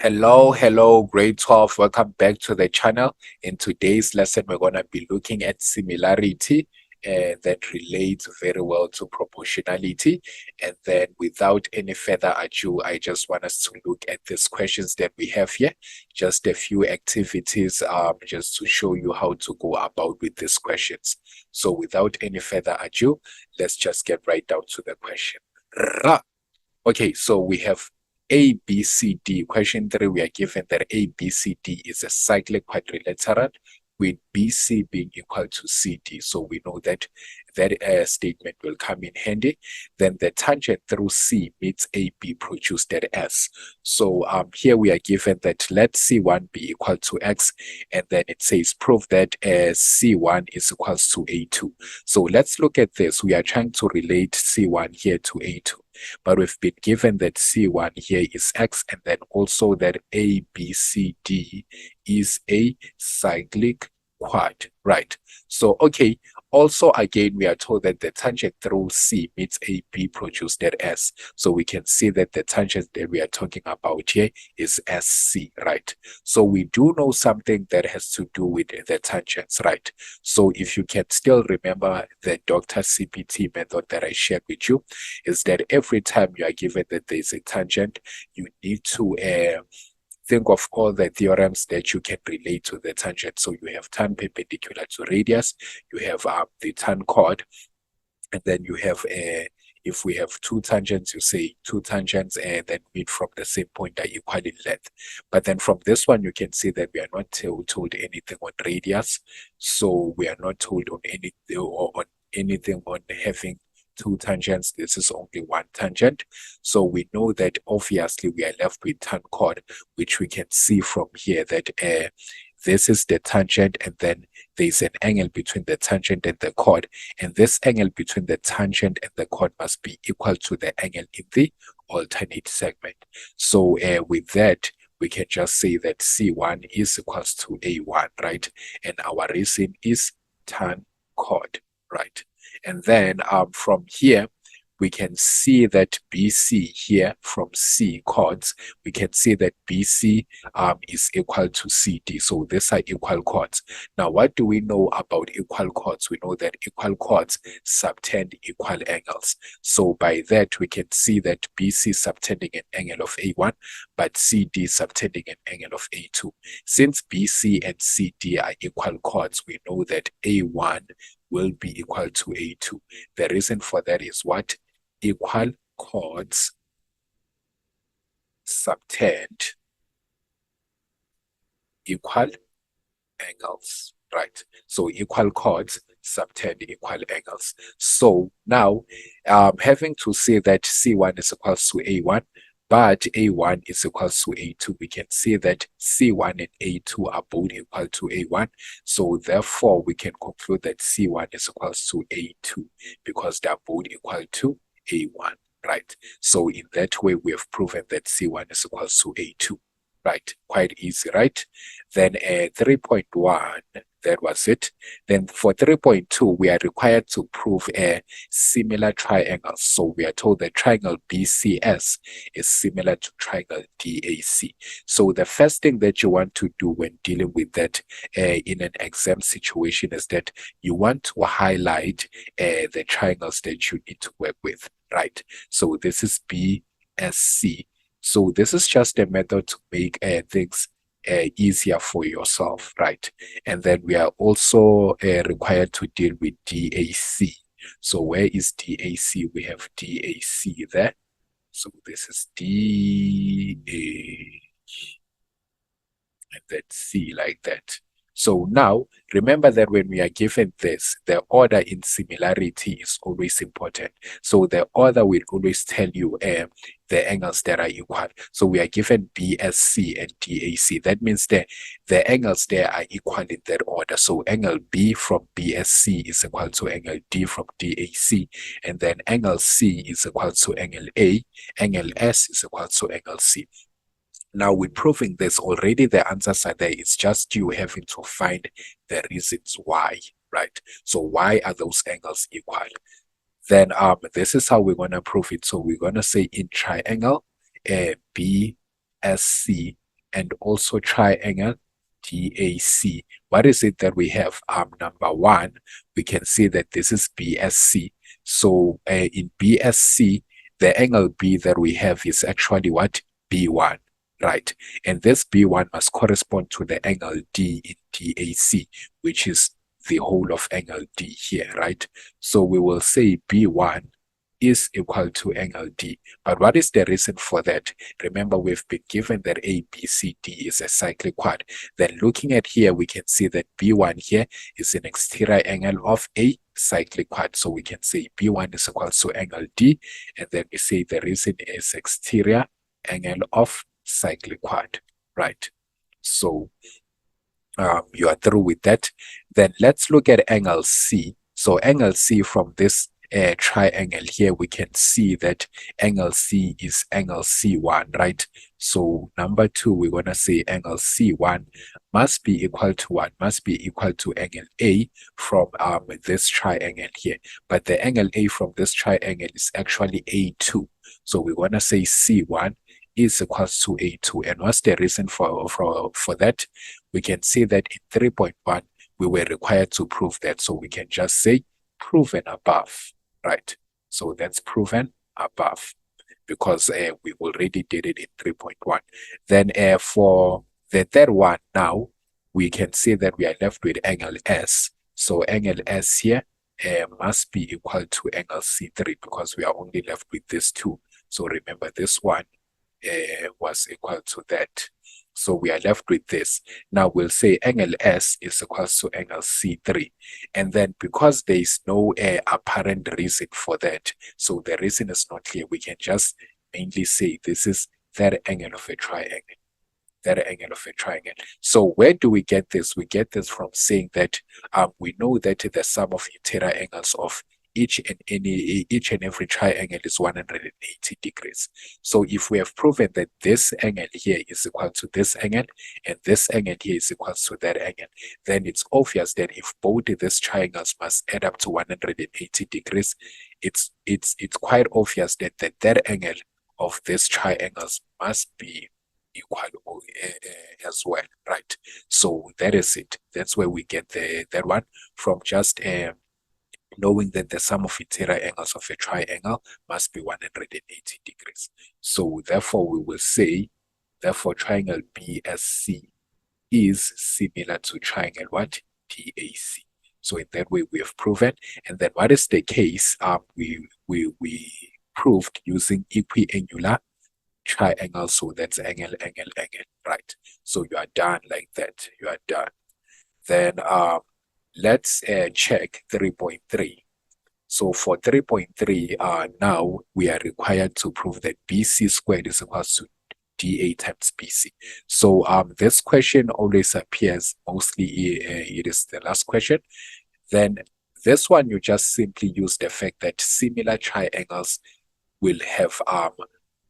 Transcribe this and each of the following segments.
Hello, grade 12. Welcome back to the channel. In today's lesson, we're going to be looking at similarity that relates very well to proportionality. And then without any further ado, I just want us to look at these questions that we have here. Just a few activities just to show you how to go about with these questions. So without any further ado, let's just get right down to the question. Okay, so we have A, B, C, D. Question 3, we are given that A, B, C, D is a cyclic quadrilateral with BC being equal to CD. So we know that that statement will come in handy. Then the tangent through C meets AB produced at S. So here we are given that let C1 be equal to X, and then it says prove that C1 is equals to A2. So let's look at this. We are trying to relate C1 here to A2. But we've been given that C1 here is X, and then also that ABCD is a cyclic quad, right? So, okay, also again, we are told that the tangent through C meets AB produced at S. So we can see that the tangent that we are talking about here is SC, right? So we do know something that has to do with the tangents, right? So if you can still remember the Dr. CPT method that I shared with you, is that every time you are given that there's a tangent, you need to think of all the theorems that you can relate to the tangent. So you have tan perpendicular to radius, you have the tan chord, and then you have if we have two tangents, you say two tangents and then meet from the same point are equal in length. But then from this one, you can see that we are not told anything on radius. So we are not told on anything on having two tangents. This is only one tangent. So we know that obviously we are left with tan chord, which we can see from here that this is the tangent, and then there's an angle between the tangent and the chord, and this angle between the tangent and the chord must be equal to the angle in the alternate segment. So with that, we can just say that C1 is equals to A1, right? And our reason is tan chord, right? And then from here, we can see that BC here from C chords, we can see that BC is equal to CD. So these are equal chords. Now, what do we know about equal chords? We know that equal chords subtend equal angles. So by that, we can see that BC subtending an angle of A1, but CD subtending an angle of A2. Since BC and CD are equal chords, we know that A1 will be equal to A2. The reason for that is what? Equal chords subtend equal angles, right? So equal chords subtend equal angles. So now, having to say that C1 is equals to A1, but A1 is equals to A2, we can see that C1 and A2 are both equal to A1. So therefore, we can conclude that C1 is equals to A2 because they are both equal to A1, right? So in that way, we have proven that C1 is equals to A2, right? Quite easy, right? Then 3.1, that was it. Then for 3.2, we are required to prove a similar triangle. So we are told that triangle BCS is similar to triangle DAC. So the first thing that you want to do when dealing with that in an exam situation is that you want to highlight the triangles that you need to work with, right? So this is BSC. So this is just a method to make things easier for yourself, right? And then we are also required to deal with DAC. So where is DAC? We have DAC there. So this is DA and then C like that. So now, remember that when we are given this, the order in similarity is always important. So the order will always tell you the angles that are equal. So we are given BSC and DAC. That means that the angles there are equal in that order. So angle B from BSC is equal to angle D from DAC. And then angle C is equal to angle A. Angle S is equal to angle C. Now, with proving this already, the answers are there. It's just you having to find the reasons why, right? So why are those angles equal? Then this is how we're going to prove it. So we're going to say in triangle BSC, and also triangle DAC. What is it that we have? Number one, we can see that this is BSC. So in BSC, the angle B that we have is actually what? B1, right? And this B1 must correspond to the angle D in DAC, which is the whole of angle D here, right? So we will say B1 is equal to angle D. But what is the reason for that? Remember, we've been given that ABCD is a cyclic quad. Then looking at here, we can see that B1 here is an exterior angle of a cyclic quad. So we can say B1 is equal to angle D, and then we say the reason is exterior angle of cyclic quad, right? So you are through with that. Then let's look at angle C. So angle C from this triangle here, we can see that angle C is angle C1, right? So number two, we're going to say angle C1 must be equal to what? Must be equal to angle A from this triangle here. But the angle A from this triangle is actually A2. So we're going to say C1 is equals to A2. And what's the reason for that? We can see that in 3.1, we were required to prove that. So we can just say proven above, right? So that's proven above because we already did it in 3.1. Then for the third one now, we can see that we are left with angle S. So angle S here must be equal to angle C3 because we are only left with this two. So remember this one was equal to that. So we are left with this. Now we'll say angle S is equal to angle C3. And then because there is no apparent reason for that, so the reason is not clear, we can just mainly say this is that angle of a triangle. That angle of a triangle. So where do we get this? We get this from saying that we know that the sum of interior angles of each and every triangle is 180 degrees. So if we have proven that this angle here is equal to this angle and this angle here is equal to that angle, then it's obvious that if both these triangles must add up to 180 degrees, it's quite obvious that that angle of these triangles must be equal as well, right? So that is it. That's where we get that one from just knowing that the sum of interior angles of a triangle must be 180 degrees. So therefore, we will say, therefore, triangle BSC is similar to triangle what? DAC. So in that way, we have proven. And then what is the case? We proved using equiangular triangle. So that's angle, right? So you are done like that. You are done. Then let's check 3.3. So for 3.3, now we are required to prove that BC squared is equal to DA times BC. So this question always appears, mostly it is the last question. Then this one, you just simply use the fact that similar triangles will have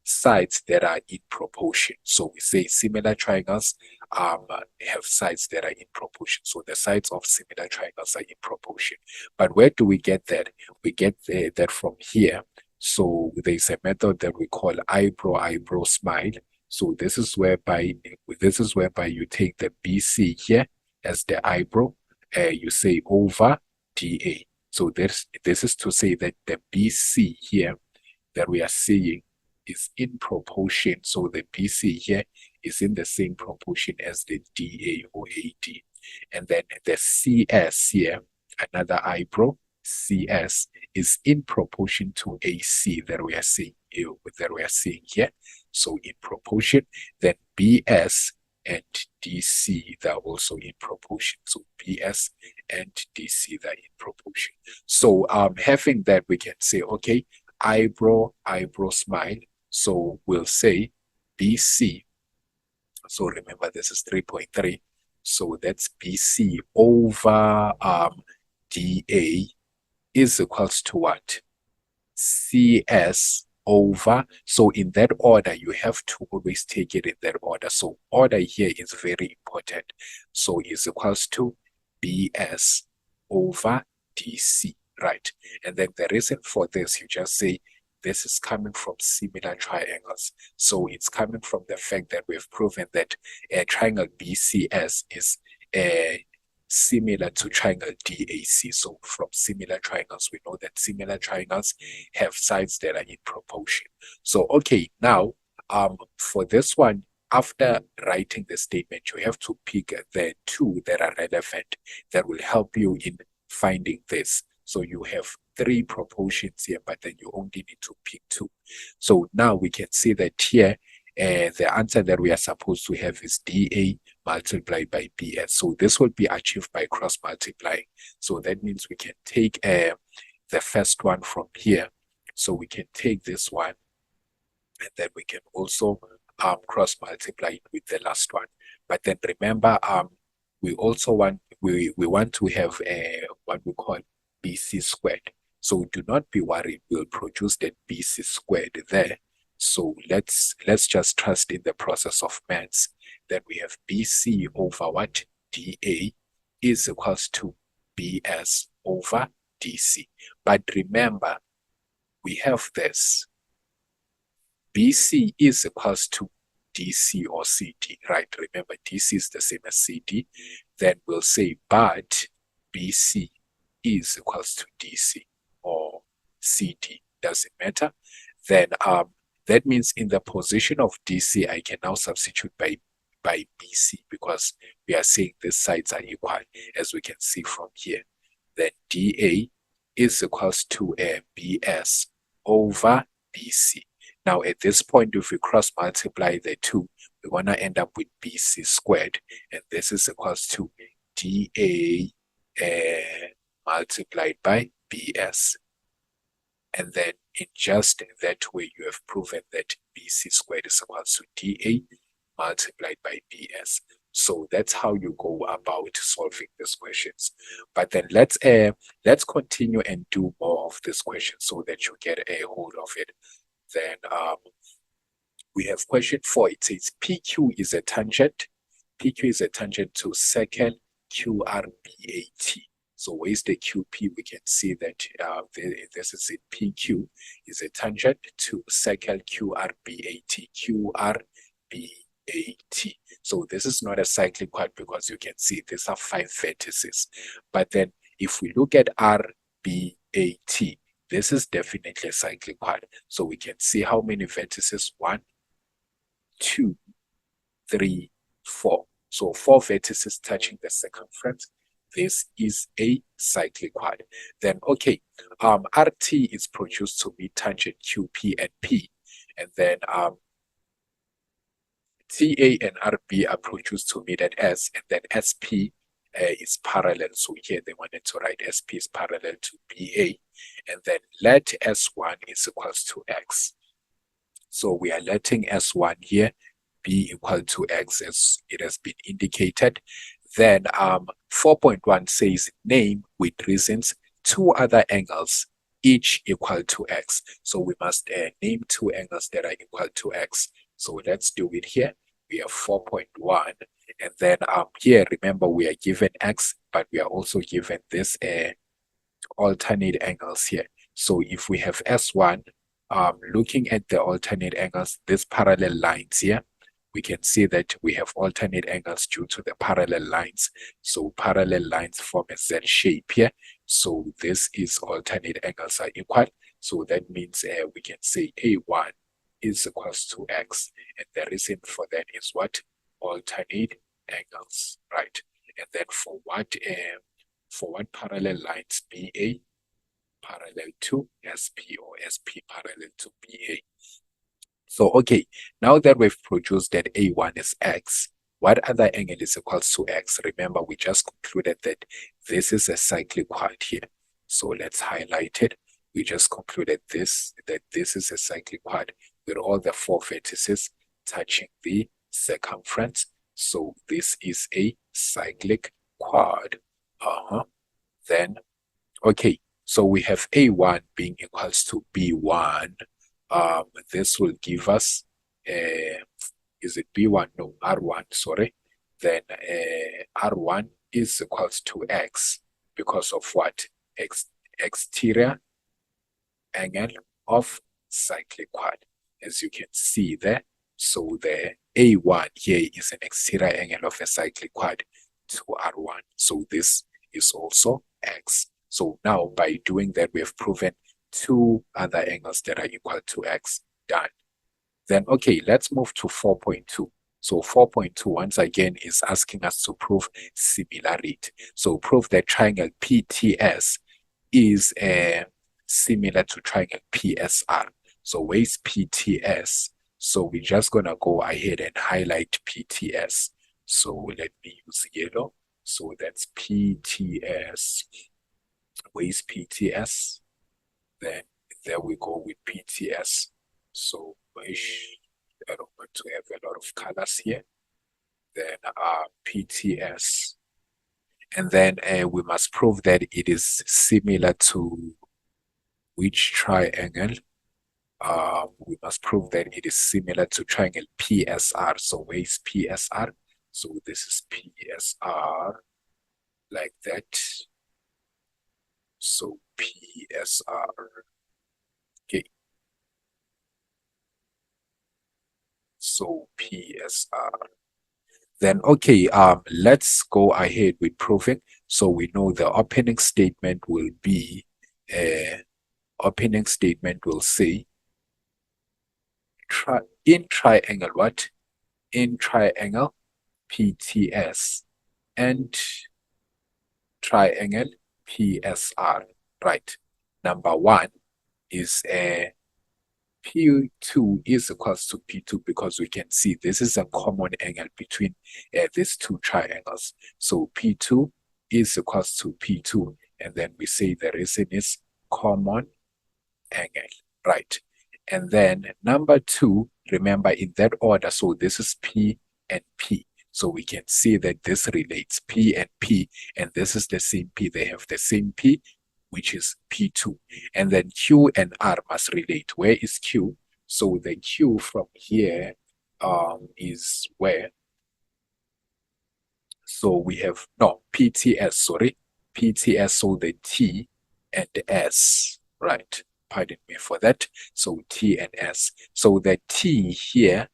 sides that are in proportion. So we say similar triangles have sides that are in proportion. So the sides of similar triangles are in proportion. But where do we get that? We get that from here. So there's a method that we call eyebrow smile. So this is whereby you take the BC here as the eyebrow. You say over DA. So this is to say that the BC here that we are seeing is in proportion. So the BC here is in the same proportion as the DA or AD. And then the CS here, another eyebrow, CS is in proportion to AC that we are seeing here. So in proportion, then BS and DC, they're also in proportion. So BS and DC, they're in proportion. So having that, we can say, okay, eyebrow smile. So we'll say BC. So remember, this is 3.3. So that's BC over DA is equals to what? CS over. So in that order, you have to always take it in that order. So order here is very important. So is equals to BS over DC, right? And then the reason for this, you just say this is coming from similar triangles. So it's coming from the fact that we've proven that a triangle BCS is similar to triangle DAC. So from similar triangles, we know that similar triangles have sides that are in proportion. So, okay, now for this one, after writing the statement, you have to pick the two that are relevant that will help you in finding this. So you have three proportions here, but then you only need to pick two. So now we can see that here, the answer that we are supposed to have is dA multiplied by BS. So this will be achieved by cross multiplying. So that means we can take the first one from here. So we can take this one, and then we can also cross multiply it with the last one. But then remember, we also want to have what we call BC squared. So do not be worried, we'll produce that BC squared there. So let's just trust in the process of maths that we have BC over what? DA is equals to BS over DC. But remember, we have this. BC is equals to DC or CD, right? Remember, DC is the same as CD. Then we'll say, but BC is equals to DC or CD. Doesn't matter. Then that means in the position of DC, I can now substitute by BC because we are saying these sides are equal, as we can see from here. Then DA is equals to BS over BC. Now, at this point, if we cross multiply the two, we're going to end up with BC squared. And this is equals to DA multiplied by BS. And then in just that way, you have proven that BC squared is equals to DA multiplied by BS. So that's how you go about solving these questions. But then let's continue and do more of this question so that you get a hold of it. Then we have question 4. It says PQ is a tangent. PQ is a tangent to secant QRBAT. So where's the QP? We can see that this is it. PQ is a tangent to secant QRBAT. QRBAT. So this is not a cyclic quad because you can see these are 5 vertices. But then if we look at RBAT, this is definitely a cyclic quad. So we can see how many vertices? 1, 2, 3, 4. So 4 vertices touching the circumference. This is a cyclic quad. Then, okay, RT is produced to meet tangent QP and P. And then TA and RB are produced to meet at S. And then SP is parallel. So here they wanted to write SP is parallel to BA. And then let S1 is equals to X. So we are letting S1 here be equal to X as it has been indicated. Then 4.1 says name with reasons 2 other angles each equal to X. So we must name 2 angles that are equal to X. So let's do it here. We have 4.1. And then here, remember, we are given X, but we are also given this alternate angles here. So if we have S1, looking at the alternate angles, these parallel lines here, we can see that we have alternate angles due to the parallel lines. So parallel lines form a Z shape here. So this is alternate angles are equal. So that means we can say A1 is equals to X. And the reason for that is what? Alternate angles, right? And then for what parallel lines? BA parallel to SP or SP parallel to BA. So, okay, now that we've produced that A1 is X, what other angle is equals to X? Remember, we just concluded that this is a cyclic quad here. So let's highlight it. We just concluded that this is a cyclic quad with all the 4 vertices touching the circumference. So this is a cyclic quad. Then, okay, so we have A1 being equals to B1. This will give us, is it B1? No, R1, sorry. Then R1 is equals to X because of what? Exterior angle of cyclic quad, as you can see there. So the A1 here is an exterior angle of a cyclic quad to R1. So this is also X. So now by doing that, we have proven two other angles that are equal to X. Done. Then, okay, let's move to 4.2. So 4.2, once again, is asking us to prove similarity. So prove that triangle PTS is similar to triangle PSR. So where is PTS? So we're just going to go ahead and highlight PTS. So let me use yellow. So that's PTS. Where is PTS? Then there we go with PTS. So I don't want to have a lot of colors here. Then PTS. And then we must prove that it is similar to which triangle? We must prove that it is similar to triangle PSR. So where is PSR? So this is PSR, like that. So PSR. Okay. So PSR. Then, okay, let's go ahead with proving. So we know the opening statement will be, opening statement will say, in triangle what? In triangle PTS and triangle PSR, right? Number one is P2 is equals to P2 because we can see this is a common angle between these two triangles. So P2 is equals to P2, and then we say the reason is common angle, right? And then number two, remember in that order, so this is P and P. So we can see that this relates P and P, and this is the same P. They have the same P, which is P2. And then Q and R must relate. Where is Q? So the Q from here is where? So we have, no, PTS, sorry. PTS, so the T and S, right? Pardon me for that. So T and S. So the T here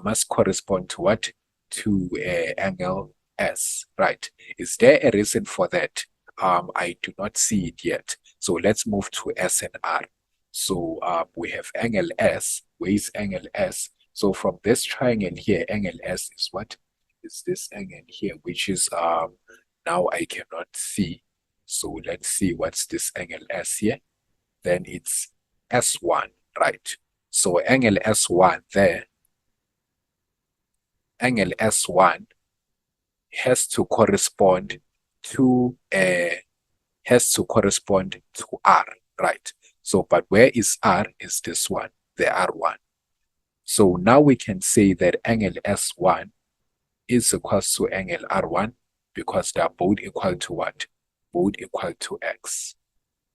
must correspond to what? To angle S, right? Is there a reason for that? I do not see it yet. So let's move to S and R. So we have angle S. Where is angle S? So from this triangle here, angle S is what? Is this angle here, which is now I cannot see. So let's see what's this angle S here. Then it's S1, right? So angle S1 there, angle S1 has to correspond to R, right? So but where is R? Is this one, the R1. So now we can say that angle S1 is equals to angle R1 because they are both equal to what? Both equal to X.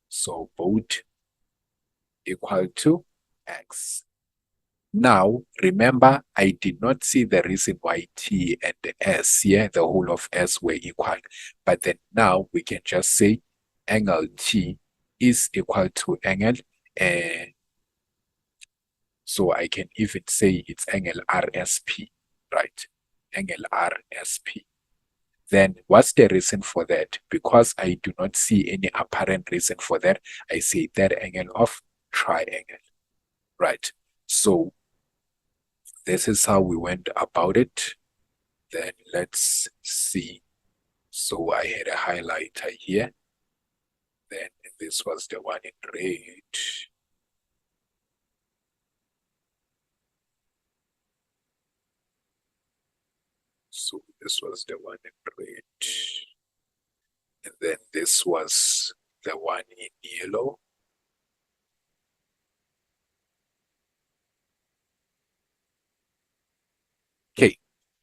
So both equal to X. Now, remember, I did not see the reason why T and S here, the whole of S were equal. But then now we can just say angle T is equal to angle, so I can even say it's angle RSP, right? Angle RSP. Then what's the reason for that? Because I do not see any apparent reason for that, I say that angle of triangle, right? So this is how we went about it. Then let's see. So I had a highlighter here. Then this was the one in red. So this was the one in red. And then this was the one in yellow. Okay,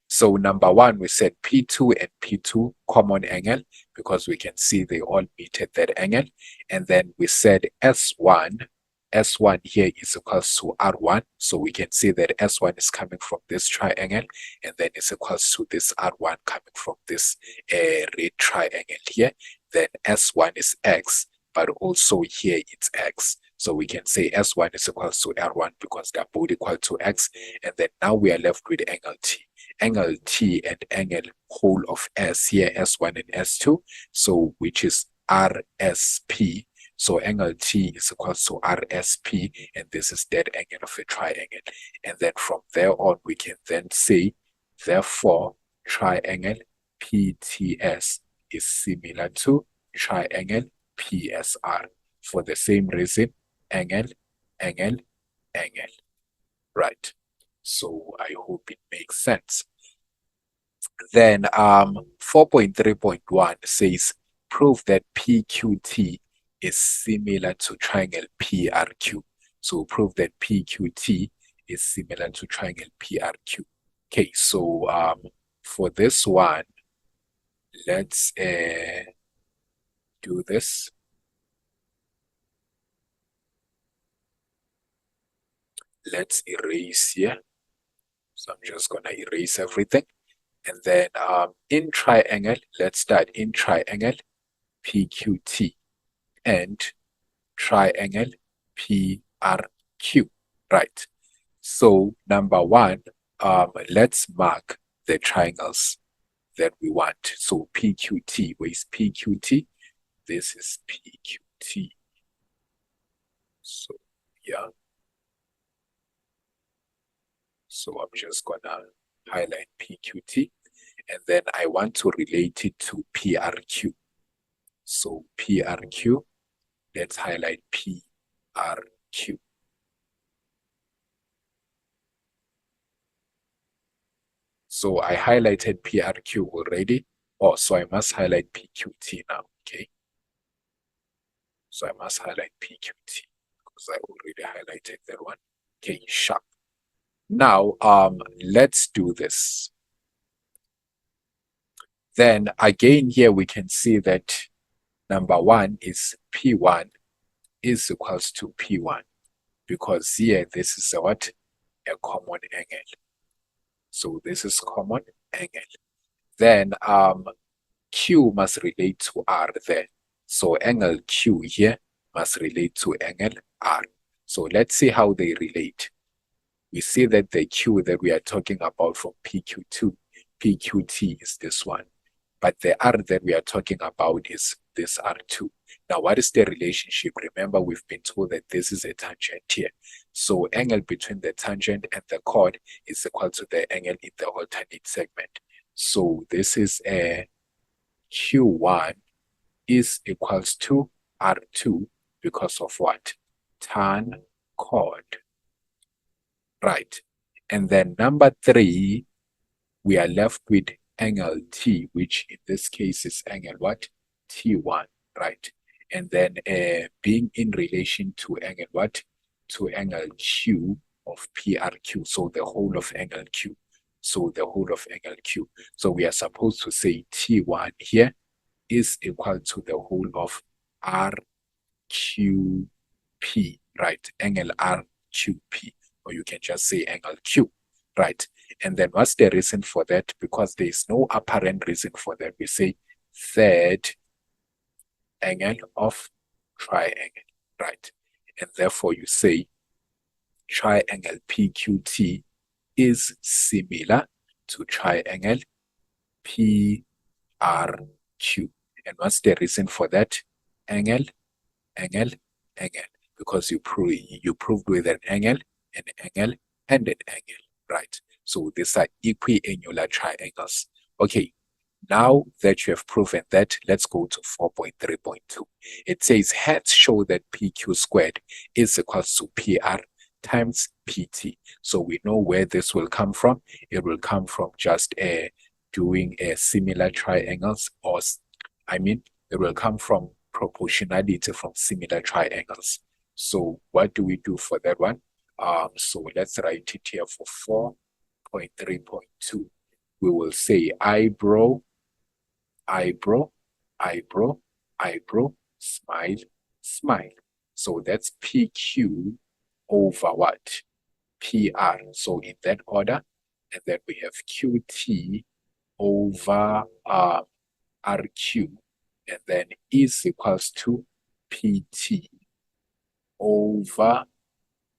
so number one, we said P2 and P2 common angle because we can see they all meet at that angle. And then we said S1 here is equals to R1. So we can see that S1 is coming from this triangle and then it's equals to this R1 coming from this red triangle here. Then S1 is X, but also here it's X. So we can say S1 is equals to R1 because they're both equal to X. And then now we are left with angle T. Angle T and angle whole of S here, S1 and S2. So which is RSP. So angle T is equals to RSP, and this is that angle of a triangle. And then from there on, we can then say, therefore, triangle PTS is similar to triangle PSR. For the same reason, angle, angle, angle. Right. So I hope it makes sense. Then 4.3.1 says prove that PQT is similar to triangle PRQ. So prove that PQT is similar to triangle PRQ. Okay, so for this one, let's do this. Let's erase here. So I'm just gonna erase everything. And then in triangle, let's start in triangle PQT and triangle PRQ, right? So number one, let's mark the triangles that we want. So PQT, where is PQT? This is PQT. So yeah. So I'm just gonna highlight PQT, and then I want to relate it to PRQ. So PRQ, let's highlight PRQ. So I highlighted PRQ already. Oh, so I must highlight PQT now, okay? So I must highlight PQT because I already highlighted that one. Okay, sharp. Now, let's do this. Then again here we can see that number one is P1 is equals to P1 because here this is a what? A common angle. So this is common angle. Then Q must relate to R there. So angle Q here must relate to angle R. So let's see how they relate. We see that the Q that we are talking about from PQ2, PQT is this one. But the R that we are talking about is this R2. Now, what is the relationship? Remember, we've been told that this is a tangent here. So angle between the tangent and the chord is equal to the angle in the alternate segment. So this is a Q1 is equals to R2 because of what? Tan chord. Right. And then number three, we are left with angle T, which in this case is angle what? T1, right? And then being in relation to angle what? To angle Q of PRQ, so the whole of angle Q. So the whole of angle Q. So we are supposed to say T1 here is equal to the whole of RQP, right? Angle RQP, or you can just say angle Q, right? And then what's the reason for that? Because there is no apparent reason for that. We say third angle of triangle, right? And therefore you say triangle PQT is similar to triangle PRQ. And what's the reason for that? Angle, angle, angle. Because you proved with an angle, and an angle, right? So these are equiangular triangles. Okay, now that you have proven that, let's go to 4.3.2. It says hence show that PQ squared is equals to PR times PT. So we know where this will come from. It will come from just doing similar triangles, or it will come from proportionality from similar triangles. So what do we do for that one? So let's write it here for 4.3.2. We will say eyebrow, eyebrow, eyebrow, eyebrow, smile, smile. So that's PQ over what? PR. So in that order, and then we have QT over RQ, and then is equals to PT. over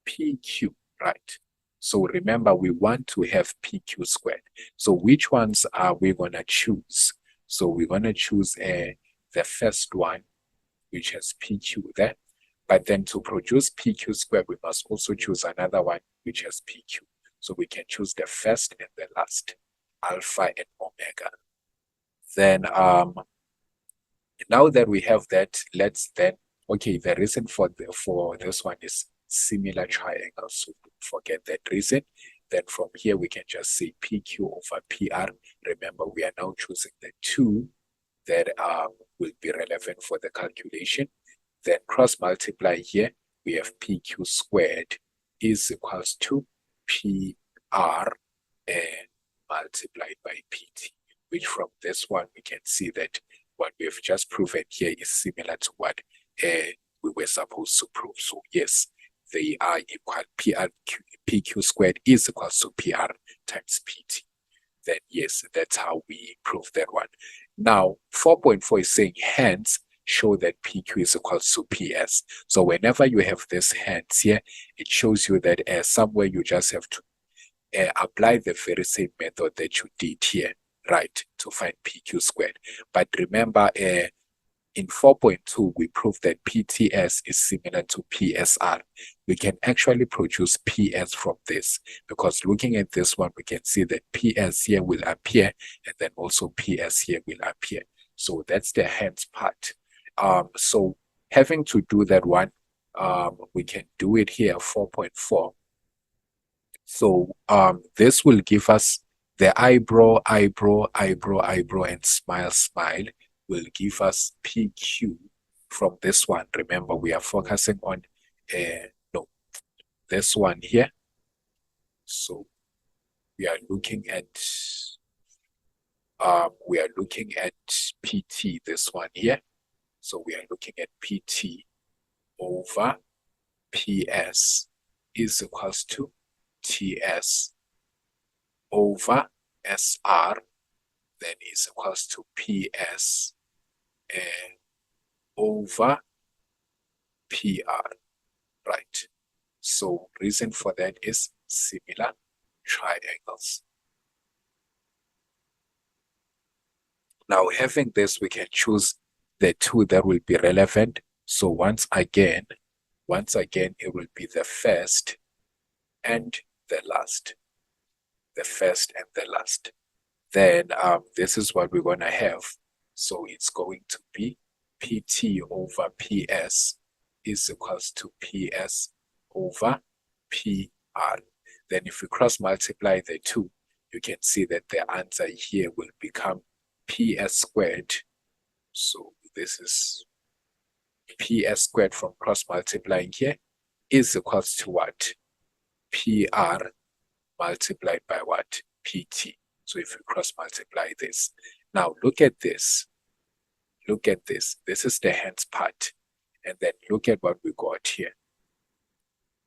PQ, right? So remember, we want to have PQ squared. So which ones are we going to choose? So we're going to choose the first one, which has PQ there. But then to produce PQ squared, we must also choose another one, which has PQ. So we can choose the first and the last, alpha and omega. Then now that we have that, let's then, okay, the reason for this one is similar triangles. So don't forget that reason. Then from here, we can just say PQ over PR. Remember, we are now choosing the two that will be relevant for the calculation. Then cross multiply here, we have PQ squared is equals to PR and multiplied by PT, which from this one, we can see that what we've just proven here is similar to what we were supposed to prove. So yes, they are equal. PQ squared is equals to PR times PT. Then yes, that's how we prove that one. Now, 4.4 is saying hence show that PQ is equals to PS. So whenever you have this hence here, it shows you that somewhere you just have to apply the very same method that you did here, right, to find PQ squared. But remember, in 4.2, we proved that PTS is similar to PSR. We can actually produce PS from this because looking at this one, we can see that PS here will appear and then also PS here will appear. So that's the hence part. So having to do that one, we can do it here, 4.4. So this will give us the eyebrow, and smile will give us PQ from this one. Remember, we are focusing on no, this one here. So we are looking at PT, this one here. So we are looking at PT over PS is equals to TS over SR, then is equals to PS and over PR, right? So reason for that is similar triangles. Now having this, we can choose the two that will be relevant. So once again, it will be the first and the last. The first and the last. Then this is what we're going to have. So it's going to be PT over PS is equals to PS over PR. Then if we cross multiply the two, you can see that the answer here will become PS squared. So this is PS squared from cross multiplying here is equals to what? PR multiplied by what? PT. So if we cross multiply this, now look at this. Look at this. This is the hence part. And then look at what we got here.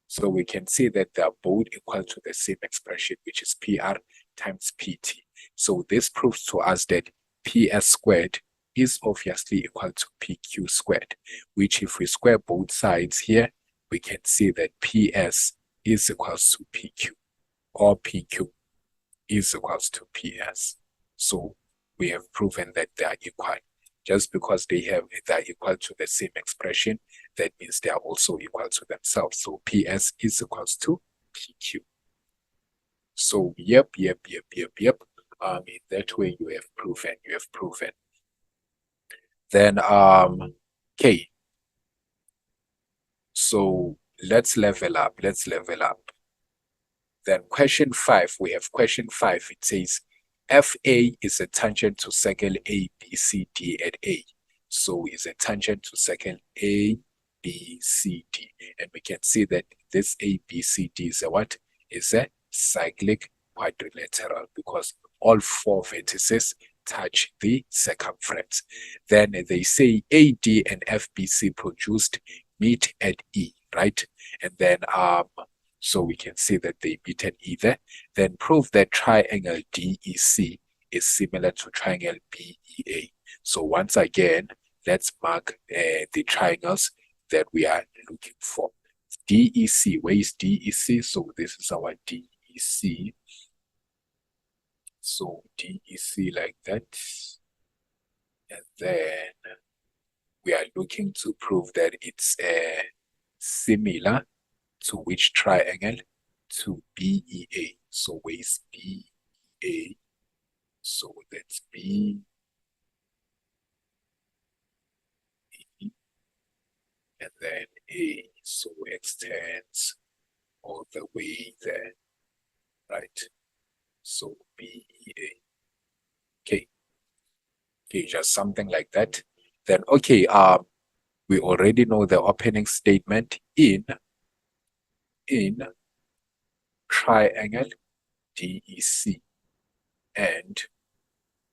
So we can see that they are both equal to the same expression, which is PR times PT. So this proves to us that PS squared is obviously equal to PQ squared, which if we square both sides here, we can see that PS is equals to PQ, or PQ is equals to PS. So we have proven that they are equal. Just because they are equal to the same expression, that means they are also equal to themselves. So PS is equals to PQ. So yep. In that way you have proven. Then okay. So let's level up. Then question 5, we have question 5. It says FA is a tangent to circle ABCD at A. So it's a tangent to circle ABCD. And we can see that this ABCD is a what? Is a cyclic quadrilateral because all four vertices touch the circumference. Then they say AD and FBC produced meet at E, right? And then so we can see that they meet at E there. Then prove that triangle DEC is similar to triangle BEA. So once again, let's mark the triangles that we are looking for. DEC. Where is DEC? So this is our DEC. So DEC like that. And then we are looking to prove that it's similar to which triangle? To BEA. So where is BEA? So that's B, E, and then A. So extends all the way there, right? So BEA. Okay. Okay, just something like that. Then okay, we already know the opening statement in triangle DEC and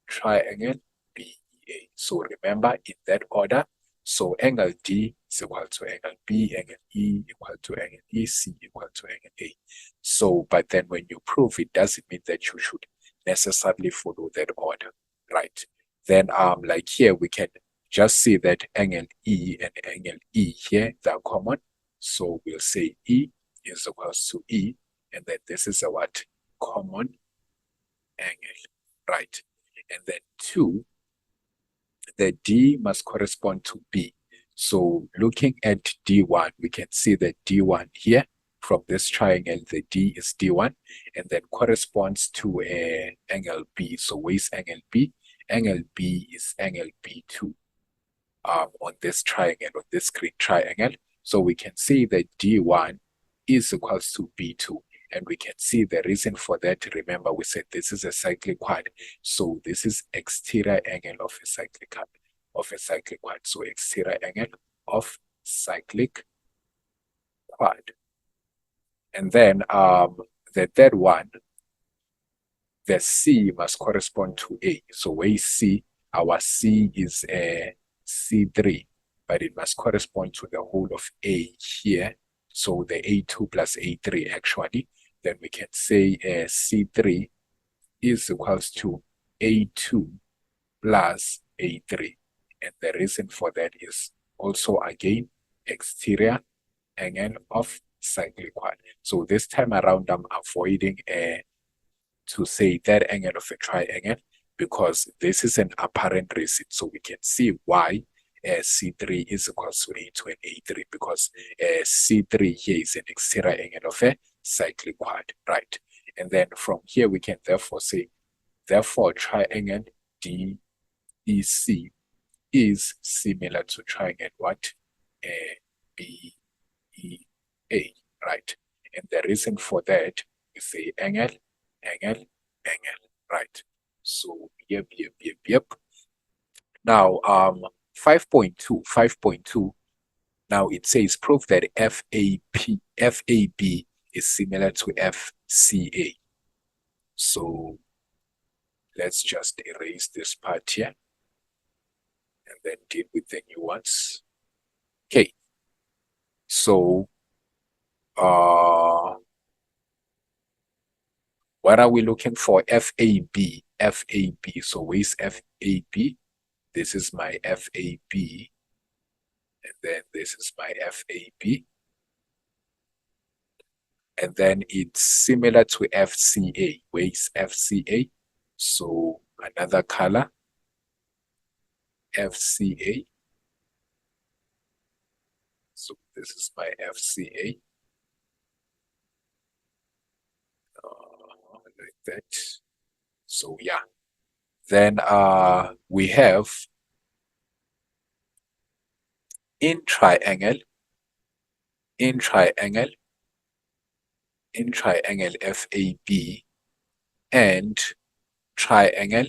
triangle BEA. So remember in that order. So angle D is equal to angle B, angle E equal to angle EC equal to angle A. So, but then when you prove it, doesn't mean that you should necessarily follow that order, right? Then like here we can just see that angle E and angle E here, they're common. So we'll say E is equals to E, and then this is a what? Common angle, right? And then 2, the D must correspond to B. So looking at D1, we can see that D1 here, from this triangle, the D is D1, and then corresponds to angle B. So where is angle B? Angle B is angle B2 on this triangle, on this green triangle. So we can see that D1 is equals to B2. And we can see the reason for that. Remember, we said this is a cyclic quad. So this is exterior angle of a cyclic quad. So exterior angle of cyclic quad. And then the third one, the C must correspond to A. So where is C? Our C is C3, but it must correspond to the whole of A here. So the A2 plus A3 actually. Then we can say C3 is equals to A2 plus A3. And the reason for that is also again exterior angle of cyclic quad. So this time around I'm avoiding to say that angle of a triangle because this is an apparent reason. So we can see why C3 is equals to A2 and A3 because C3 here is an exterior angle of a cyclic quad, right? And then from here we can therefore say, therefore triangle DEC is similar to triangle what? BEA, right? And the reason for that is say angle, right? So yep. Now 5.2, now it says prove that FAB is similar to FCA. So let's just erase this part here and then deal with the new ones. Okay. So what are we looking for? FAB. So where is FAB? This is my FAB. And then this is my FAB. And then it's similar to FCA. Where is FCA? So another color, FCA. So this is my FCA. Like that. So yeah. Then we have in triangle FAB and triangle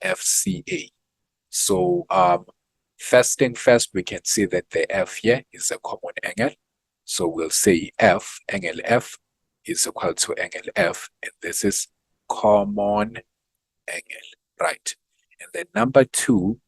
FCA. So first thing first, we can see that the F here is a common angle. So we'll say angle F is equal to angle F, and this is common angle, right? And then number 2,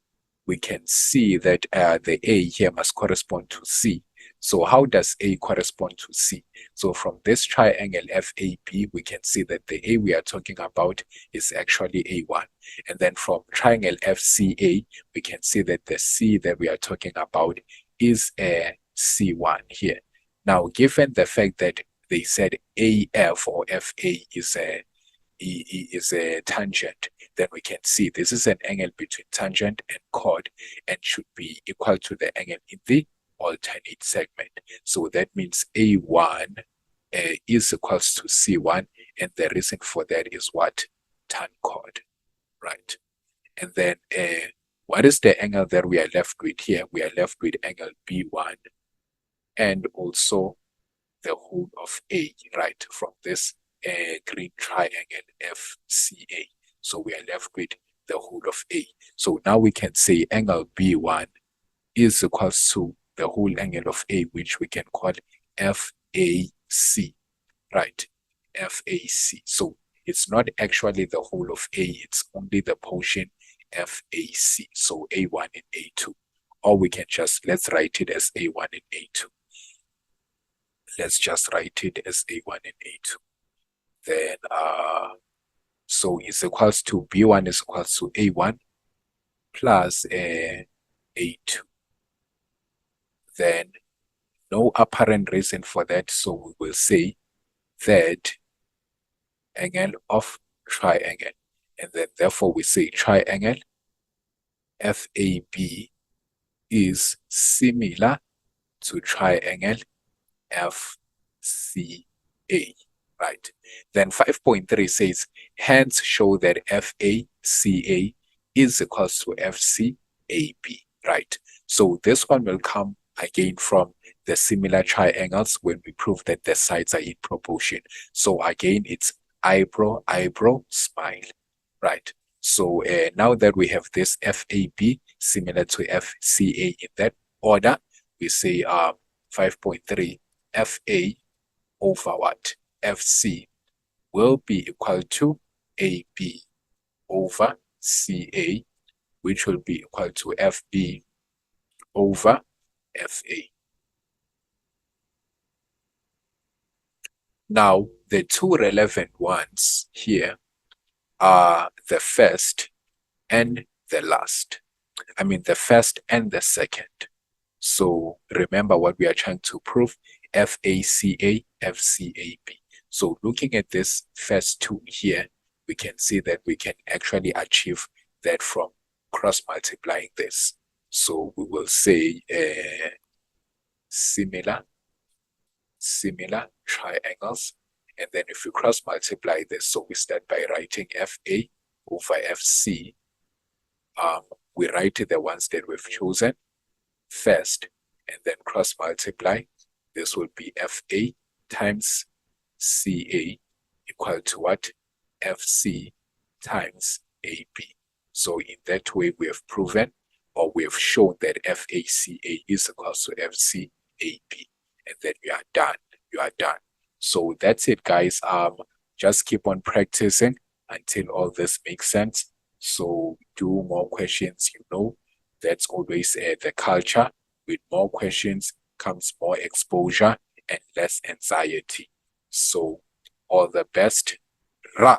we can see that the A here must correspond to C. So how does A correspond to C? So from this triangle FAB, we can see that the A we are talking about is actually A1. And then from triangle FCA, we can see that the C that we are talking about is a C1 here. Now, given the fact that they said AF or FA is a tangent, then we can see this is an angle between tangent and chord and should be equal to the angle in the alternate segment. So that means A1 is equals to C1, and the reason for that is what? Tan chord, right? And then what is the angle that we are left with here? We are left with angle B1 and also the whole of A, right, from this green triangle FCA. So we are left with the whole of A. So now we can say angle B1 is equals to the whole angle of A, which we can call FAC, right? FAC. So it's not actually the whole of A, it's only the portion FAC. So A1 and A2. Or we can just, let's write it as A1 and A2. Let's just write it as A1 and A2. Then, so it's equals to B1 is equals to A1 plus A2. Then, no apparent reason for that, so we will say that angle of triangle. And then, therefore, we say triangle FAB is similar to triangle FCA, right? Then 5.3 says, hence show that FACA is equals to FCAB, right? So this one will come again from the similar triangles when we prove that the sides are in proportion. So again, it's eyebrow, eyebrow, smile, right? So now that we have this FAB similar to FCA in that order, we say 5.3 FA over what? FC will be equal to AB over CA, which will be equal to FB over FA. Now, the two relevant ones here are the first and the last. I mean, the first and the second. So remember what we are trying to prove, FACA, FCAB. So looking at this first two here, we can see that we can actually achieve that from cross-multiplying this. So we will say similar triangles. And then if we cross-multiply this, so we start by writing FA over FC. We write the ones that we've chosen first, and then cross-multiply. This will be FA times CA equal to what? FC times AB. So in that way, we have proven, or we have shown that FACA is equal to FCAB. And then you are done. You are done. So that's it, guys. Just keep on practicing until all this makes sense. So do more questions, that's always the culture. With more questions comes more exposure and less anxiety. So all the best. Ra.